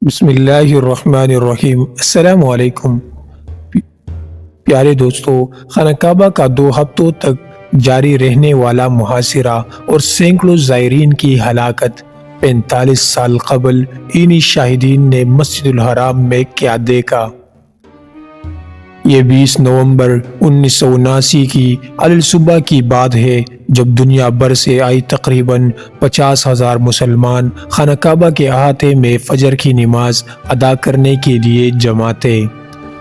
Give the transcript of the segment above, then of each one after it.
بسم اللہ الرحمن الرحیم۔ السلام علیکم پیارے دوستو، خانہ کعبہ کا 2 ہفتوں تک جاری رہنے والا محاصرہ اور سینکڑوں زائرین کی ہلاکت 45 سال قبل انہی شاہدین نے مسجد الحرام میں کیا دیکھا۔ یہ 20 نومبر 1979 کی الصبح کی بات ہے، جب دنیا بھر سے آئی تقریباً 50,000 مسلمان خانہ کعبہ کے احاطے میں فجر کی نماز ادا کرنے کے لیے جمع تھے۔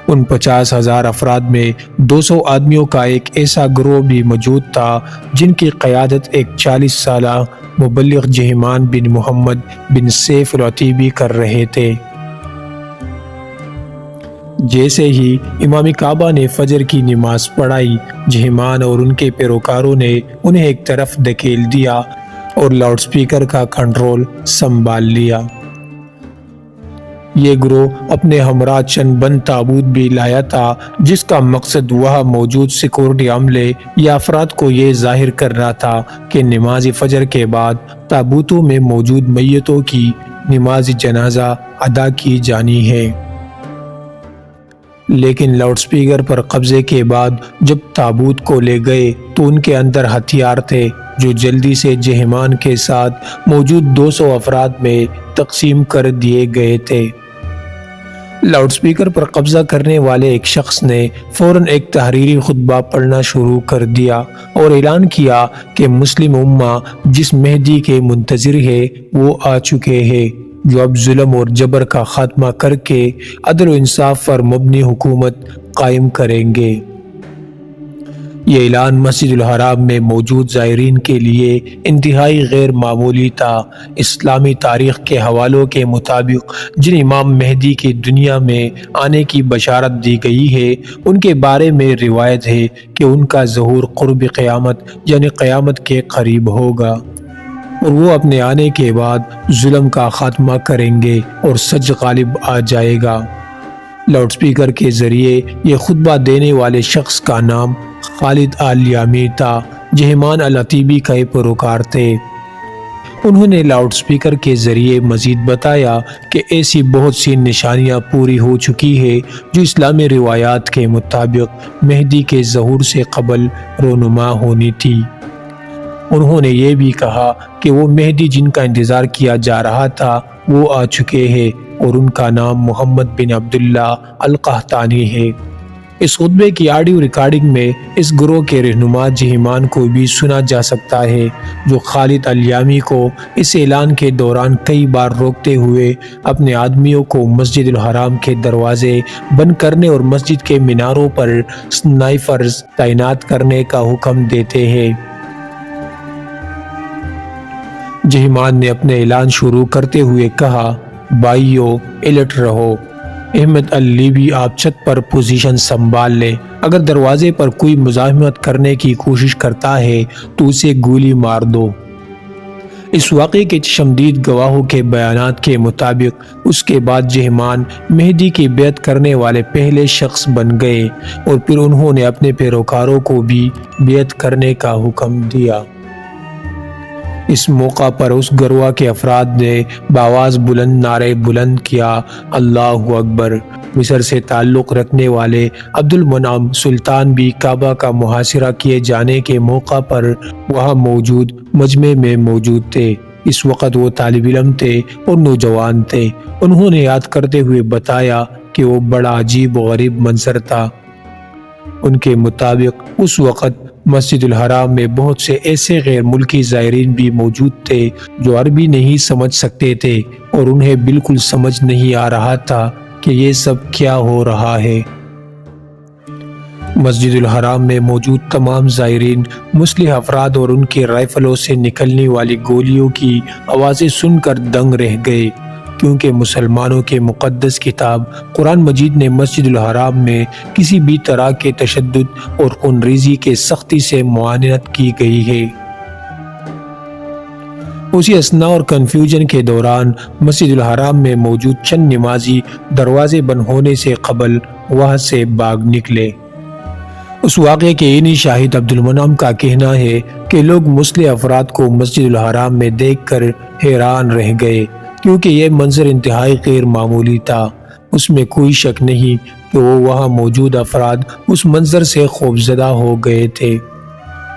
ان 50,000 افراد میں 200 آدمیوں کا ایک ایسا گروہ بھی موجود تھا جن کی قیادت ایک 40 سالہ مبلغ جہمان بن محمد بن سیف العتیبی کر رہے تھے۔ جیسے ہی امام کعبہ نے فجر کی نماز پڑھائی، جہمان اور ان کے پیروکاروں نے انہیں ایک طرف دھکیل دیا اور لاؤڈ سپیکر کا کنٹرول سنبھال لیا۔ یہ گروہ اپنے ہمراہ چند بند تابوت بھی لایا تھا، جس کا مقصد وہاں موجود سیکورٹی عملے یا افراد کو یہ ظاہر کرنا تھا کہ نماز فجر کے بعد تابوتوں میں موجود میتوں کی نماز جنازہ ادا کی جانی ہے۔ لیکن لاؤڈ سپیکر پر قبضے کے بعد جب تابوت کو لے گئے تو ان کے اندر ہتھیار تھے جو جلدی سے جہمان کے ساتھ موجود 200 افراد میں تقسیم کر دیے گئے تھے۔ لاؤڈ سپیکر پر قبضہ کرنے والے ایک شخص نے فوراً ایک تحریری خطبہ پڑھنا شروع کر دیا اور اعلان کیا کہ مسلم امہ جس مہدی کے منتظر ہے وہ آ چکے ہیں، جو اب ظلم اور جبر کا خاتمہ کر کے عدل و انصاف پر مبنی حکومت قائم کریں گے۔ یہ اعلان مسجد الحرام میں موجود زائرین کے لیے انتہائی غیر معمولی تھا۔ اسلامی تاریخ کے حوالوں کے مطابق جن امام مہدی کی دنیا میں آنے کی بشارت دی گئی ہے، ان کے بارے میں روایت ہے کہ ان کا ظہور قرب قیامت یعنی قیامت کے قریب ہوگا، اور وہ اپنے آنے کے بعد ظلم کا خاتمہ کریں گے اور سچ غالب آ جائے گا۔ لاؤڈ سپیکر کے ذریعے یہ خطبہ دینے والے شخص کا نام خالد الیامی تھا، جہمان العتیبی کا پیروکار تھے۔ انہوں نے لاؤڈ سپیکر کے ذریعے مزید بتایا کہ ایسی بہت سی نشانیاں پوری ہو چکی ہیں جو اسلامی روایات کے مطابق مہدی کے ظہور سے قبل رونما ہونی تھی۔ انہوں نے یہ بھی کہا کہ وہ مہدی جن کا انتظار کیا جا رہا تھا وہ آ چکے ہیں اور ان کا نام محمد بن عبداللہ القحطانی ہے۔ اس خطبے کی آڈیو ریکارڈنگ میں اس گروہ کے رہنما جہمان کو بھی سنا جا سکتا ہے، جو خالد الیامی کو اس اعلان کے دوران کئی بار روکتے ہوئے اپنے آدمیوں کو مسجد الحرام کے دروازے بند کرنے اور مسجد کے میناروں پر سنائپرز تعینات کرنے کا حکم دیتے ہیں۔ جہمان نے اپنے اعلان شروع کرتے ہوئے کہا، بھائیو الرٹ رہو، احمد اللیبی آپ چھت پر پوزیشن سنبھال لے، اگر دروازے پر کوئی مزاحمت کرنے کی کوشش کرتا ہے تو اسے گولی مار دو۔ اس واقعے کے چشمدید گواہوں کے بیانات کے مطابق اس کے بعد جہمان مہدی کی بیعت کرنے والے پہلے شخص بن گئے اور پھر انہوں نے اپنے پیروکاروں کو بھی بیعت کرنے کا حکم دیا۔ اس موقع پر اس گروہ کے افراد نے بآواز بلند نعرے بلند کیا، اللہ اکبر۔ مصر سے تعلق رکھنے والے عبد المنعم سلطان بھی کعبہ کا محاصرہ کیے جانے کے موقع پر وہاں موجود مجمع میں موجود تھے۔ اس وقت وہ طالب علم تھے اور نوجوان تھے۔ انہوں نے یاد کرتے ہوئے بتایا کہ وہ بڑا عجیب و غریب منظر تھا۔ ان کے مطابق اس وقت مسجد الحرام میں بہت سے ایسے غیر ملکی زائرین بھی موجود تھے جو عربی نہیں سمجھ سکتے تھے اور انہیں بالکل سمجھ نہیں آ رہا تھا کہ یہ سب کیا ہو رہا ہے۔ مسجد الحرام میں موجود تمام زائرین مسلح افراد اور ان کے رائفلوں سے نکلنے والی گولیوں کی آوازیں سن کر دنگ رہ گئے، کیونکہ مسلمانوں کے مقدس کتاب قرآن مجید نے مسجد الحرام میں کسی بھی طرح کے تشدد اور خون ریزی کے سختی سے معاونت کی گئی ہے۔ اسی اثناء اور کنفیوژن کے دوران مسجد الحرام میں موجود چند نمازی دروازے بند ہونے سے قبل وہاں سے بھاگ نکلے۔ اس واقعے کے انہی شاہد عبد المنعم کا کہنا ہے کہ لوگ مسلح افراد کو مسجد الحرام میں دیکھ کر حیران رہ گئے، کیونکہ یہ منظر انتہائی غیر معمولی تھا۔ اس میں کوئی شک نہیں کہ وہاں موجود افراد اس منظر سے خوفزدہ ہو گئے تھے۔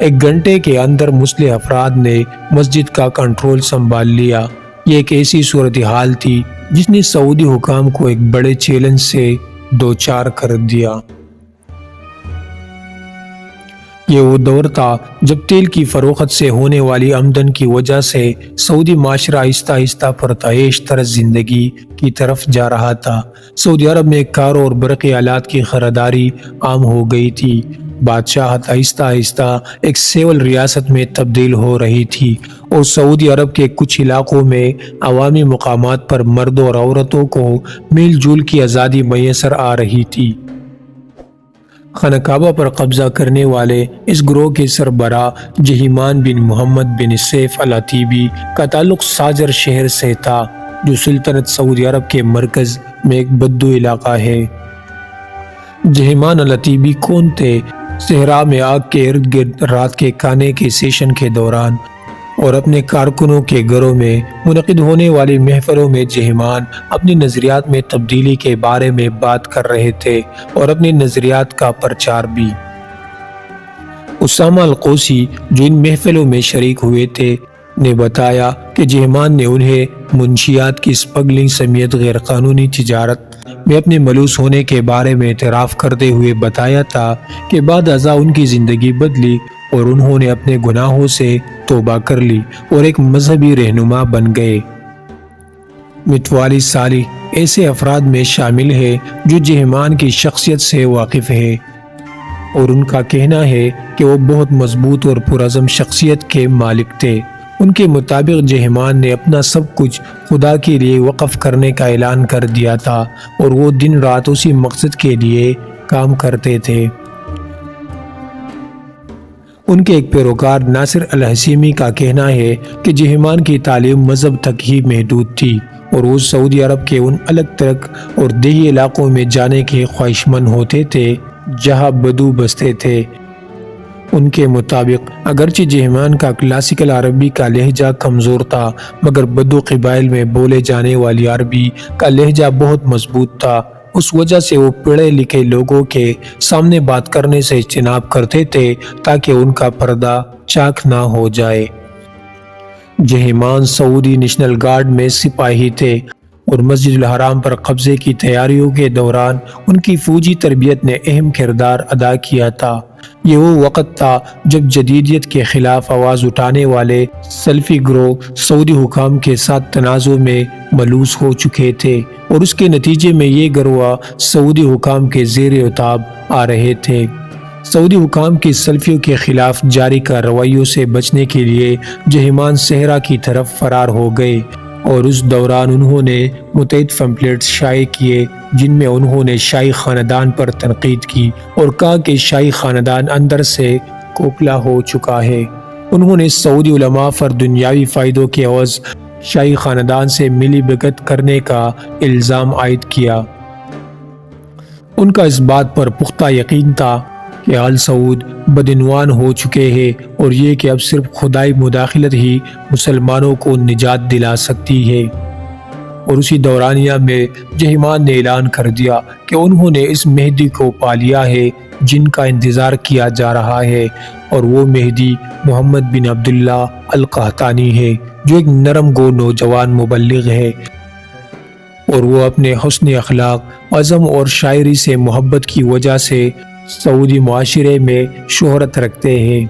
1 گھنٹے کے اندر مسلح افراد نے مسجد کا کنٹرول سنبھال لیا۔ یہ ایک ایسی صورتحال تھی جس نے سعودی حکام کو ایک بڑے چیلنج سے دوچار کر دیا۔ یہ وہ دور تھا جب تیل کی فروخت سے ہونے والی آمدن کی وجہ سے سعودی معاشرہ آہستہ آہستہ پرتعیش طرز زندگی کی طرف جا رہا تھا۔ سعودی عرب میں کاروں اور برقی آلات کی خریداری عام ہو گئی تھی۔ بادشاہت آہستہ آہستہ ایک سول ریاست میں تبدیل ہو رہی تھی، اور سعودی عرب کے کچھ علاقوں میں عوامی مقامات پر مردوں اور عورتوں کو میل جول کی آزادی میسر آ رہی تھی۔ خانہ کعبہ پر قبضہ کرنے والے اس گروہ کے سربراہ جہیمان بن محمد بن سیف العتیبی کا تعلق ساجر شہر سے تھا، جو سلطنت سعودی عرب کے مرکز میں ایک بدو علاقہ ہے۔ جہیمان العتیبی کون تھے؟ صحرا میں آگ کے ارد گرد رات کے کھانے کے سیشن کے دوران اور اپنے کارکنوں کے گھروں میں منعقد ہونے والی محفلوں میں جہیمان اپنی نظریات میں تبدیلی کے بارے میں بات کر رہے تھے اور اپنی نظریات کا پرچار بھی۔ اسامہ القوسی، جو ان محفلوں میں شریک ہوئے تھے، نے بتایا کہ جہیمان نے انہیں منشیات کی اسمگلنگ سمیت غیر قانونی تجارت میں اپنے ملوث ہونے کے بارے میں اعتراف کرتے ہوئے بتایا تھا کہ بعد ازاں ان کی زندگی بدلی اور انہوں نے اپنے گناہوں سے توبہ کر لی اور ایک مذہبی رہنما بن گئے۔ متوالی صالح ایسے افراد میں شامل ہے جو جہیمان کی شخصیت سے واقف ہے، اور ان کا کہنا ہے کہ وہ بہت مضبوط اور پرعزم شخصیت کے مالک تھے۔ ان کے مطابق جہیمان نے اپنا سب کچھ خدا کے لیے وقف کرنے کا اعلان کر دیا تھا، اور وہ دن رات اسی مقصد کے لیے کام کرتے تھے۔ ان کے ایک پیروکار ناصر الحسیمی کا کہنا ہے کہ جہیمان کی تعلیم مذہب تک ہی محدود تھی، اور وہ سعودی عرب کے ان الگ ترک اور دیہی علاقوں میں جانے کے خواہشمند ہوتے تھے جہاں بدو بستے تھے۔ ان کے مطابق اگرچہ جہیمان کا کلاسیکل عربی کا لہجہ کمزور تھا، مگر بدو قبائل میں بولے جانے والی عربی کا لہجہ بہت مضبوط تھا۔ اس وجہ سے وہ پڑھے لکھے لوگوں کے سامنے بات کرنے سے اجتناب کرتے تھے تاکہ ان کا پردہ چاک نہ ہو جائے۔ جہیمان سعودی نیشنل گارڈ میں سپاہی تھے، اور مسجد الحرام پر قبضے کی تیاریوں کے دوران ان کی فوجی تربیت نے اہم کردار ادا کیا تھا۔ یہ وہ وقت تھا جب جدیدیت کے خلاف آواز اٹھانے والے سلفی گروہ سعودی حکام کے ساتھ تنازع میں ملوث ہو چکے تھے، اور اس کے نتیجے میں یہ گروہ سعودی حکام کے زیر عتاب آ رہے تھے۔ سعودی حکام کی سلفیوں کے خلاف جاری کارروائیوں سے بچنے کے لیے جہیمان صحرا کی طرف فرار ہو گئے، اور اس دوران انہوں نے متعدد پمفلٹس شائع کیے جن میں انہوں نے شاہی خاندان پر تنقید کی اور کہا کہ شاہی خاندان اندر سے کھوکھلا ہو چکا ہے۔ انہوں نے سعودی علماء پر دنیاوی فائدوں کے عوض شاہی خاندان سے ملی بھگت کرنے کا الزام عائد کیا۔ ان کا اس بات پر پختہ یقین تھا کہ آل سعود بدعنوان ہو چکے ہیں، اور یہ کہ اب صرف خدائی مداخلت ہی مسلمانوں کو نجات دلا سکتی ہے۔ اور اسی دورانیہ میں جہیمان نے اعلان کر دیا کہ انہوں نے اس مہدی کو پا لیا ہے جن کا انتظار کیا جا رہا ہے، اور وہ مہدی محمد بن عبداللہ القحطانی ہے، جو ایک نرم گو نوجوان مبلغ ہے، اور وہ اپنے حسن اخلاق، عزم اور شاعری سے محبت کی وجہ سے سعودی معاشرے میں شہرت رکھتے ہیں۔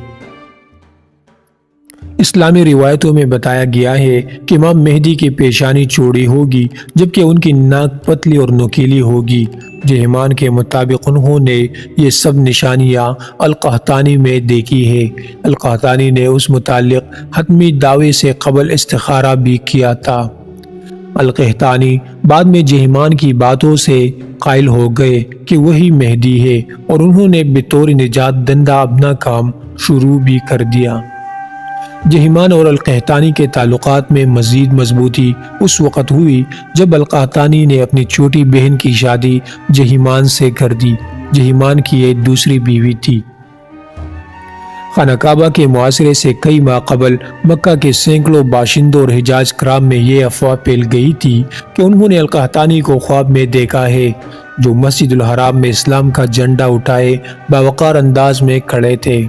اسلامی روایتوں میں بتایا گیا ہے کہ امام مہدی کی پیشانی چوڑی ہوگی جبکہ ان کی ناک پتلی اور نوکیلی ہوگی۔ جہیمان کے مطابق انہوں نے یہ سب نشانیاں القحطانی میں دیکھی ہے۔ القحطانی نے اس متعلق حتمی دعوے سے قبل استخارہ بھی کیا تھا۔ القحطانی بعد میں جہیمان کی باتوں سے قائل ہو گئے کہ وہی مہدی ہے، اور انہوں نے بطور نجات دندہ اپنا کام شروع بھی کر دیا۔ جہیمان اور القحطانی کے تعلقات میں مزید مضبوطی اس وقت ہوئی جب القحطانی نے اپنی چھوٹی بہن کی شادی جہیمان سے کر دی۔ جہیمان کی ایک دوسری بیوی تھی۔ خانہ کعبہ کے محاصرے سے کئی ماہ قبل مکہ کے سینکڑوں باشندوں اور حجاز کرام میں یہ افواہ پھیل گئی تھی کہ انہوں نے القحطانی کو خواب میں دیکھا ہے، جو مسجد الحرام میں اسلام کا جھنڈا اٹھائے باوقار انداز میں کھڑے تھے۔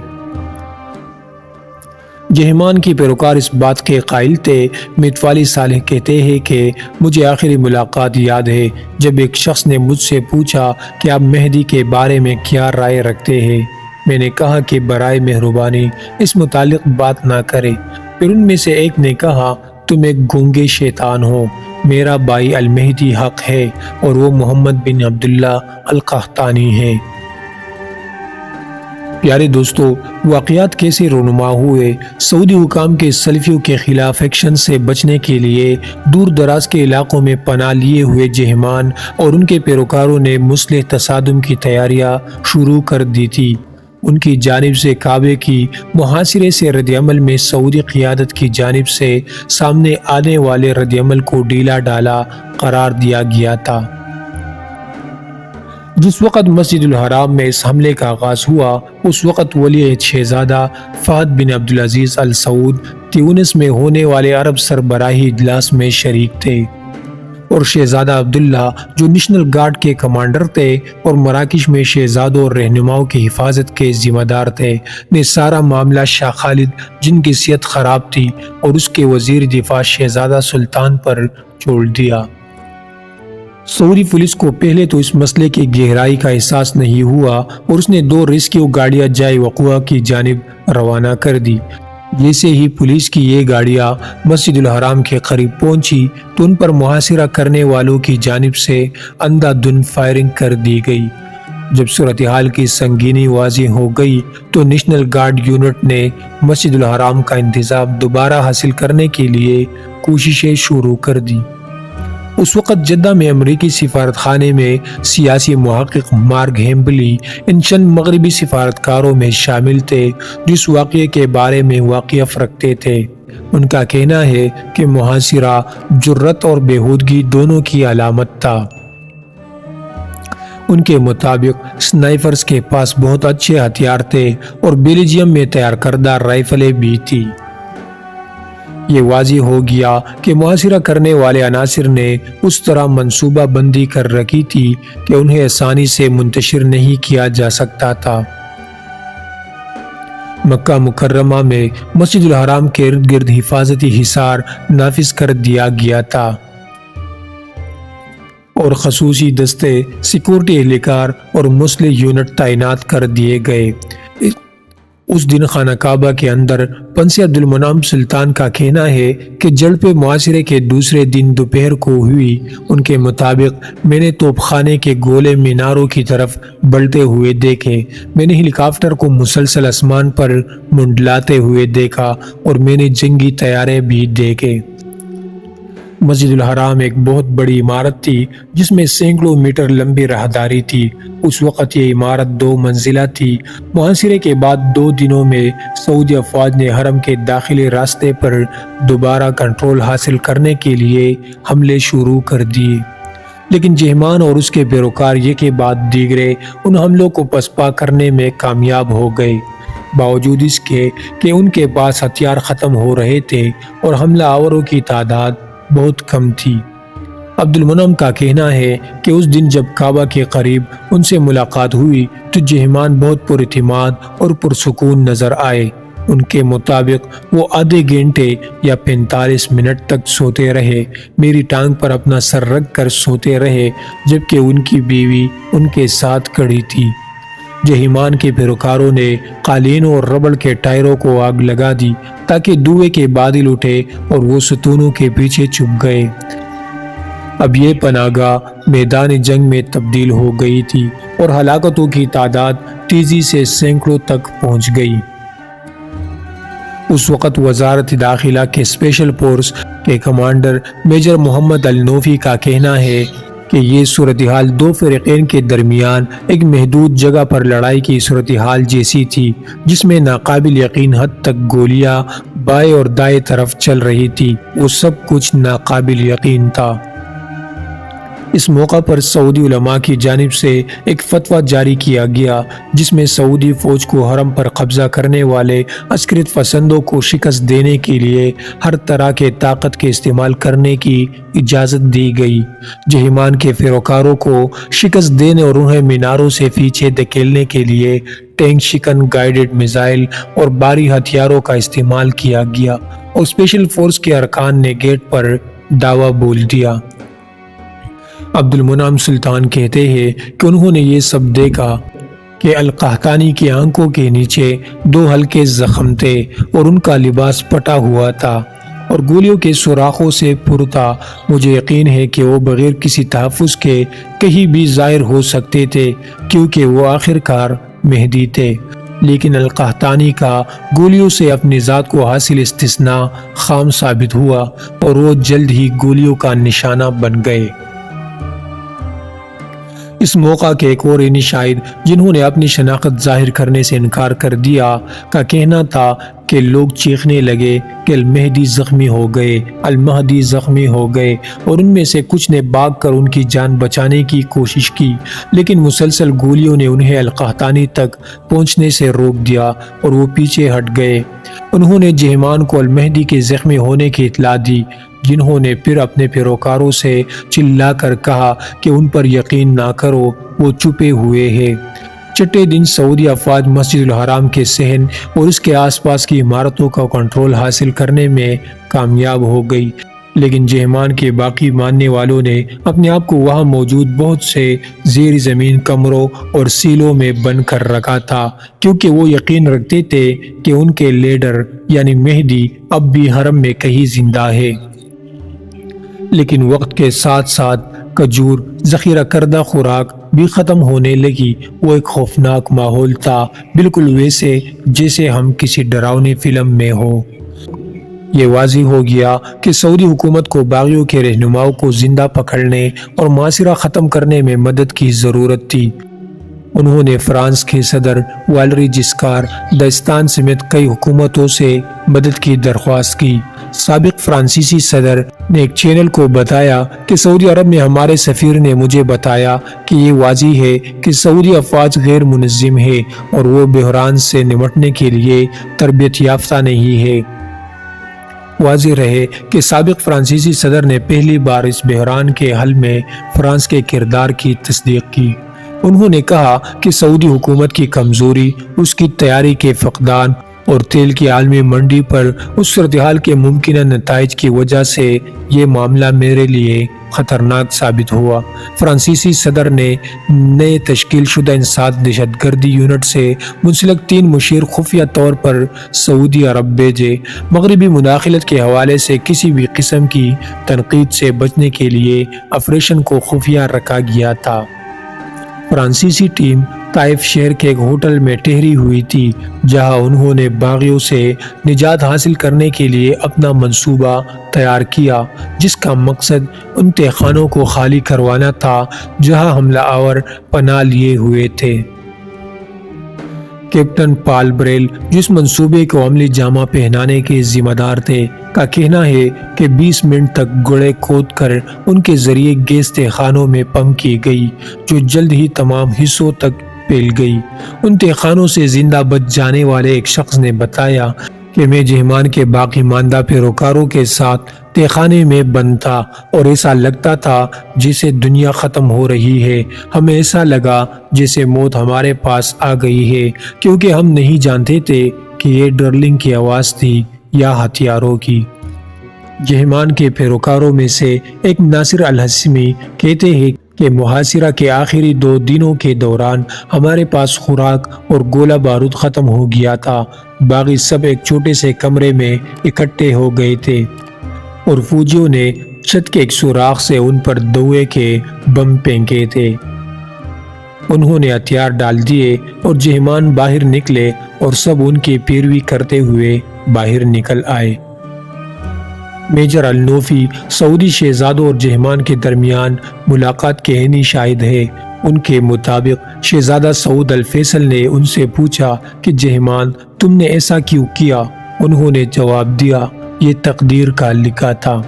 جہمان کے پیروکار اس بات کے قائل تھے۔ متوالی صالح کہتے ہیں کہ مجھے آخری ملاقات یاد ہے جب ایک شخص نے مجھ سے پوچھا کہ آپ مہدی کے بارے میں کیا رائے رکھتے ہیں۔ میں نے کہا کہ برائے مہربانی اس متعلق بات نہ کرے۔ پھر ان میں سے ایک نے کہا، تم ایک گونگے شیطان ہو، میرا بھائی المہدی حق ہے اور وہ محمد بن عبداللہ القحطانی ہے۔ پیارے دوستو، واقعات کیسے رونما ہوئے؟ سعودی حکام کے سلفیوں کے خلاف ایکشن سے بچنے کے لیے دور دراز کے علاقوں میں پناہ لیے ہوئے جہمان اور ان کے پیروکاروں نے مسلح تصادم کی تیاریاں شروع کر دی تھی۔ ان کی جانب سے کعبے کی محاصرے سے رد عمل میں سعودی قیادت کی جانب سے سامنے آنے والے رد عمل کو ڈھیلا ڈالا قرار دیا گیا تھا۔ جس وقت مسجد الحرام میں اس حملے کا آغاز ہوا، اس وقت ولی عہد شہزادہ فہد بن عبدالعزیز ال سعود تیونس میں ہونے والے عرب سربراہی اجلاس میں شریک تھے، اور شہزادہ عبداللہ جو نیشنل گارڈ کے کمانڈر تھے اور مراکش میں شہزادوں اور رہنماؤں کی حفاظت کے ذمہ دار تھے، نے سارا معاملہ شاہ خالد، جن کی صحت خراب تھی، اور اس کے وزیر دفاع شہزادہ سلطان پر چھوڑ دیا۔ سعودی پولیس کو پہلے تو اس مسئلے کی گہرائی کا احساس نہیں ہوا اور اس نے 2 ریسکیو گاڑیاں جائے وقوع کی جانب روانہ کر دی۔ جیسے ہی پولیس کی یہ گاڑیاں مسجد الحرام کے قریب پہنچی تو ان پر محاصرہ کرنے والوں کی جانب سے اندھا دھند فائرنگ کر دی گئی۔ جب صورتحال کی سنگینی واضح ہو گئی تو نیشنل گارڈ یونٹ نے مسجد الحرام کا انتظام دوبارہ حاصل کرنے کے لیے کوششیں شروع کر دی۔ اس وقت جدہ میں امریکی سفارت خانے میں سیاسی محقق مارک ہیمبلی ان چند مغربی سفارتکاروں میں شامل تھے جو اس واقعے کے بارے میں واقف رکھتے تھے۔ ان کا کہنا ہے کہ محاصرہ جرات اور بیہودگی دونوں کی علامت تھا۔ ان کے مطابق سنائپرز کے پاس بہت اچھے ہتھیار تھے اور بیلجیم میں تیار کردہ رائفلیں بھی تھی۔ یہ واضح ہو گیا کہ محاصرہ کرنے والے عناصر نے اس طرح منصوبہ بندی کر رکھی تھی کہ انہیں آسانی سے منتشر نہیں کیا جا سکتا تھا۔ مکہ مکرمہ میں مسجد الحرام کے ارد گرد حفاظتی حصار نافذ کر دیا گیا تھا اور خصوصی دستے، سیکورٹی اہلکار اور مسلح یونٹ تعینات کر دیے گئے۔ اس دن خانہ کعبہ کے اندر پنس عبد المنعم سلطان کا کہنا ہے کہ جھڑپیں معاشرے کے دوسرے دن دوپہر کو ہوئی۔ ان کے مطابق میں نے توپ خانے کے گولے میناروں کی طرف بڑھتے ہوئے دیکھے، میں نے ہیلی کاپٹر کو مسلسل آسمان پر منڈلاتے ہوئے دیکھا اور میں نے جنگی طیارے بھی دیکھے۔ مسجد الحرام ایک بہت بڑی عمارت تھی جس میں سینکڑوں میٹر لمبی راہداری تھی۔ اس وقت یہ عمارت 2 منزلہ تھی۔ محاصرے کے بعد 2 دنوں میں سعودی افواج نے حرم کے داخلی راستے پر دوبارہ کنٹرول حاصل کرنے کے لیے حملے شروع کر دیے، لیکن جہمان اور اس کے پیروکار یہ کے بعد دیگرے ان حملوں کو پسپا کرنے میں کامیاب ہو گئے، باوجود اس کے کہ ان کے پاس ہتھیار ختم ہو رہے تھے اور حملہ آوروں کی تعداد بہت کم تھی۔ عبد المنعم کا کہنا ہے کہ اس دن جب کعبہ کے قریب ان سے ملاقات ہوئی تو جہمان بہت پر اعتماد اور پرسکون نظر آئے۔ ان کے مطابق وہ آدھے گھنٹے یا 45 منٹ تک سوتے رہے، میری ٹانگ پر اپنا سر رکھ کر سوتے رہے، جبکہ ان کی بیوی ان کے ساتھ کھڑی تھی۔ جہمان کے پیروکاروں نے قالینوں اور ربڑ کے ٹائروں کو آگ لگا دی تاکہ دھوئے کے بادل اٹھے اور وہ ستونوں کے پیچھے چھپ گئے۔ اب یہ پناہ گاہ میدان جنگ میں تبدیل ہو گئی تھی اور ہلاکتوں کی تعداد تیزی سے سینکڑوں تک پہنچ گئی۔ اس وقت وزارت داخلہ کے اسپیشل فورس کے کمانڈر میجر محمد النوفی کا کہنا ہے کہ یہ صورتحال 2 فریقین کے درمیان ایک محدود جگہ پر لڑائی کی صورتحال جیسی تھی، جس میں ناقابل یقین حد تک گولیاں بائیں اور دائیں طرف چل رہی تھی۔ وہ سب کچھ ناقابل یقین تھا۔ اس موقع پر سعودی علماء کی جانب سے ایک فتویٰ جاری کیا گیا جس میں سعودی فوج کو حرم پر قبضہ کرنے والے عسکریت پسندوں کو شکست دینے کے لیے ہر طرح کے طاقت کے استعمال کرنے کی اجازت دی گئی۔ جہیمان کے پیروکاروں کو شکست دینے اور انہیں میناروں سے پیچھے دھکیلنے کے لیے ٹینک شکن گائیڈڈ میزائل اور بھاری ہتھیاروں کا استعمال کیا گیا اور اسپیشل فورس کے ارکان نے گیٹ پر دعویٰ بول دیا۔ عبد المنعم سلطان کہتے ہیں کہ انہوں نے یہ سب دیکھا کہ القحطانی کی آنکھوں کے نیچے 2 ہلکے زخم تھے اور ان کا لباس پٹا ہوا تھا اور گولیوں کے سوراخوں سے پر تھا۔ مجھے یقین ہے کہ وہ بغیر کسی تحفظ کے کہیں بھی ظاہر ہو سکتے تھے کیونکہ وہ آخرکار مہدی تھے، لیکن القحطانی کا گولیوں سے اپنی ذات کو حاصل استثناء خام ثابت ہوا اور وہ جلد ہی گولیوں کا نشانہ بن گئے۔ اس موقع کے ایک اور شاہد جنہوں نے اپنی شناخت ظاہر کرنے سے انکار کر دیا کا کہنا تھا کہ لوگ چیخنے لگے کہ المہدی زخمی ہو گئے، المہدی زخمی ہو گئے، اور ان میں سے کچھ نے بھاگ کر ان کی جان بچانے کی کوشش کی، لیکن مسلسل گولیوں نے انہیں القحطانی تک پہنچنے سے روک دیا اور وہ پیچھے ہٹ گئے۔ انہوں نے جہیمان کو المہدی کے زخمی ہونے کی اطلاع دی، جنہوں نے پھر اپنے پیروکاروں سے چلا کر کہا کہ ان پر یقین نہ کرو، وہ چھپے ہوئے ہیں۔ چھٹے دن سعودی افواج مسجد الحرام کے صحن اور اس کے آس پاس کی عمارتوں کا کنٹرول حاصل کرنے میں کامیاب ہو گئی، لیکن جہیمان کے باقی ماننے والوں نے اپنے آپ کو وہاں موجود بہت سے زیر زمین کمروں اور سیلوں میں بند کر رکھا تھا، کیونکہ وہ یقین رکھتے تھے کہ ان کے لیڈر یعنی مہدی اب بھی حرم میں کہیں زندہ ہے۔ لیکن وقت کے ساتھ ساتھ کھجور ذخیرہ کردہ خوراک بھی ختم ہونے لگی۔ وہ ایک خوفناک ماحول تھا، بالکل ویسے جیسے ہم کسی ڈراؤنی فلم میں ہو۔ یہ واضح ہو گیا کہ سعودی حکومت کو باغیوں کے رہنماؤں کو زندہ پکڑنے اور محاصرہ ختم کرنے میں مدد کی ضرورت تھی۔ انہوں نے فرانس کے صدر والیری جسکار دستان سمیت کئی حکومتوں سے مدد کی درخواست کی۔ سابق فرانسیسی صدر نے ایک چینل کو بتایا کہ سعودی عرب میں ہمارے سفیر نے مجھے بتایا کہ یہ واضح ہے کہ سعودی افواج غیر منظم ہے اور وہ بحران سے نمٹنے کے لیے تربیت یافتہ نہیں ہے۔ واضح رہے کہ سابق فرانسیسی صدر نے پہلی بار اس بحران کے حل میں فرانس کے کردار کی تصدیق کی۔ انہوں نے کہا کہ سعودی حکومت کی کمزوری، اس کی تیاری کے فقدان اور تیل کی عالمی منڈی پر اس صورتحال کے ممکنہ نتائج کی وجہ سے یہ معاملہ میرے لیے خطرناک ثابت ہوا۔ فرانسیسی صدر نے نئے تشکیل شدہ انسداد دہشت گردی یونٹ سے منسلک 3 مشیر خفیہ طور پر سعودی عرب بھیجے۔ مغربی مداخلت کے حوالے سے کسی بھی قسم کی تنقید سے بچنے کے لیے آپریشن کو خفیہ رکھا گیا تھا۔ فرانسیسی ٹیم طائف شہر کے ایک ہوٹل میں ٹھہری ہوئی تھی، جہاں انہوں نے باغیوں سے نجات حاصل کرنے کے لیے اپنا منصوبہ تیار کیا، جس کا مقصد ان تہخانوں کو خالی کروانا تھا جہاں حملہ آور پناہ لیے ہوئے تھے۔ کیپٹن پال بریل، جس منصوبے کو عملی جامہ پہنانے کے ذمہ دار تھے، کا کہنا ہے کہ 20 منٹ تک گڑھے کھود کر ان کے ذریعے گیس تہخانوں میں پمپ کی گئی، جو جلد ہی تمام حصوں تک پھیل گئی۔ ان تہخانوں سے زندہ بچ جانے والے ایک شخص نے بتایا کہ میں جہیمان کے باقی ماندہ پیروکاروں کے ساتھ تہخانے میں بند تھا اور ایسا لگتا تھا جیسے دنیا ختم ہو رہی ہے۔ ہمیں ایسا لگا جیسے موت ہمارے پاس آ گئی ہے، کیونکہ ہم نہیں جانتے تھے کہ یہ ڈرلنگ کی آواز تھی یا ہتھیاروں کی۔ جہیمان کے پیروکاروں میں سے ایک ناصر الحسمی کہتے ہیں کہ محاصرہ کے آخری 2 دنوں کے دوران ہمارے پاس خوراک اور گولہ بارود ختم ہو گیا تھا۔ باقی سب ایک چھوٹے سے کمرے میں اکٹھے ہو گئے تھے اور فوجیوں نے چھت کے ایک سوراخ سے ان پر دوئے کے بم پھینکے تھے۔ انہوں نے ہتھیار ڈال دیے اور جہیمان باہر نکلے اور سب ان کی پیروی کرتے ہوئے باہر نکل آئے۔ میجر النوفی سعودی شہزادوں اور جہیمان کے درمیان ملاقات کے عینی شاہد ہے۔ ان کے مطابق شہزادہ سعود الفیصل نے ان سے پوچھا کہ جہیمان، تم نے ایسا کیوں کیا؟ انہوں نے جواب دیا، یہ تقدیر کا لکھا تھا۔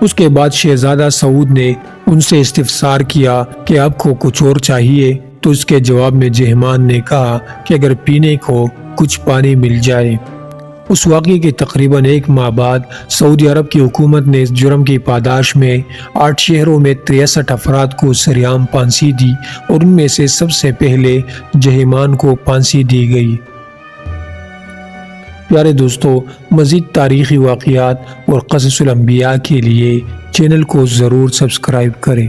اس کے بعد شہزادہ سعود نے ان سے استفسار کیا کہ آپ کو کچھ اور چاہیے؟ تو اس کے جواب میں جہمان نے کہا کہ اگر پینے کو کچھ پانی مل جائے۔ اس واقعے کے تقریباً 1 ماہ بعد سعودی عرب کی حکومت نے اس جرم کی پاداش میں 8 شہروں میں 63 افراد کو سریعام پھانسی دی اور ان میں سے سب سے پہلے جہمان کو پھانسی دی گئی۔ پیارے دوستو، مزید تاریخی واقعات اور قصص الانبیاء کے لیے چینل کو ضرور سبسکرائب کریں۔